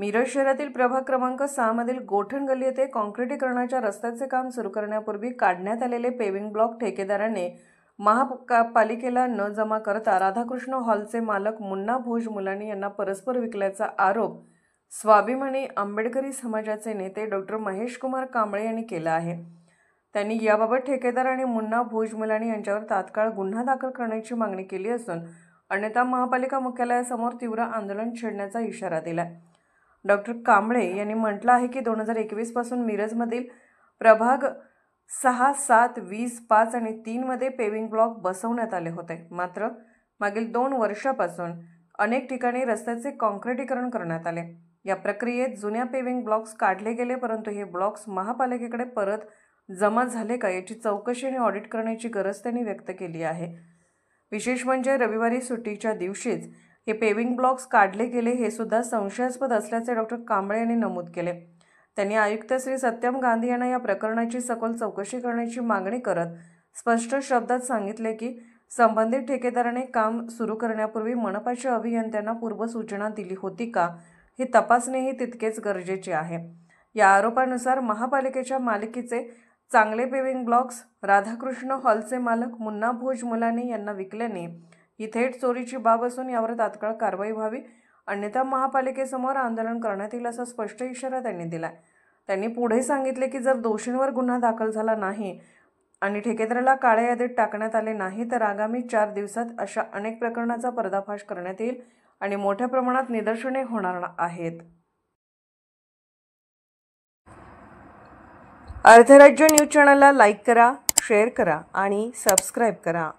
मिरज शहरातील प्रभाग क्रमांक 6 मधील गोठण गल्ली येथे काँक्रिटीकरणाच्या रस्त्याचे काम सुरू करण्यापूर्वी काढण्यात आलेले पेविंग ब्लॉक ठेकेदाराने महापालिकेला न जमा करता राधाकृष्ण हॉलचे मालक मुन्ना भोज मुलानी यांना परस्पर विकल्याचा आरोप स्वाभिमानी आंबेडकरी समाजाचे नेते डॉक्टर महेश कुमार कांबळे यांनी केला आहे। त्यांनी याबाबत ठेकेदार आणि मुन्ना भोज मुलानी यांच्यावर तात्काळ गुन्हा दाखल करण्याची मागणी केली असून अन्यथा महापालिका मुख्यालयासमोर तीव्र आंदोलन छेडण्याचा इशारा दिला। डॉक्टर कांबळे यांनी म्हटलं आहे की 2021 पासून मिरजमधील प्रभाग 6, 7, 20, 5 आणि 3 मध्ये पेविंग ब्लॉक बसवण्यात आले होते। मात्र मागील 2 वर्षापासून अनेक ठिकाणी रस्त्याचे काँक्रिटीकरण करण्यात आले। या प्रक्रियेत जुन्या पेविंग ब्लॉक्स काढले गेले, परंतु हे ब्लॉक्स महापालिकेकडे परत जमा झाले का याची चौकशी आणि ऑडिट करण्याची गरज त्यांनी व्यक्त केली आहे। विशेष म्हणजे रविवारी सुट्टीच्या दिवशीच हे पेविंग ब्लॉक्स काढले गेले हे सुद्धा संशयास्पद असल्याचे डॉक्टर कांबळे यांनी नमूद केले। त्यांनी आयुक्त श्री सत्यम गांधी यांना या प्रकरणाची सखोल चौकशी करण्याची मागणी करत स्पष्ट शब्दात सांगितले की संबंधित ठेकेदाराने काम सुरू करण्यापूर्वी मनपाच्या अभियंत्यांना पूर्वसूचना दिली होती का हे तपासणेही तितकेच गरजेचे आहे। या आरोपानुसार महापालिकेच्या मालकीचे चांगले पेविंग ब्लॉक्स राधाकृष्ण हॉलचे मालक मुन्ना भोज मुलानी यांना विकल्याने ही थेट चोरीची बाब असून यावर तात्काळ कारवाई व्हावी, अन्यथा महापालिकेसमोर आंदोलन करण्यात येईल असा स्पष्ट इशारा त्यांनी दिला। त्यांनी पुढे सांगितले की जर दोषींवर गुन्हा दाखल झाला नाही आणि ठेकेदाराला काळ्या यादीत टाकण्यात आले नाही तर आगामी 4 दिवसात अशा अनेक प्रकरणाचा पर्दाफाश करण्यात येईल आणि मोठ्या प्रमाणात निदर्शने होणार आहेत। अर्धराज्य न्यूज चॅनलला लाईक करा, शेअर करा आणि सबस्क्राईब करा।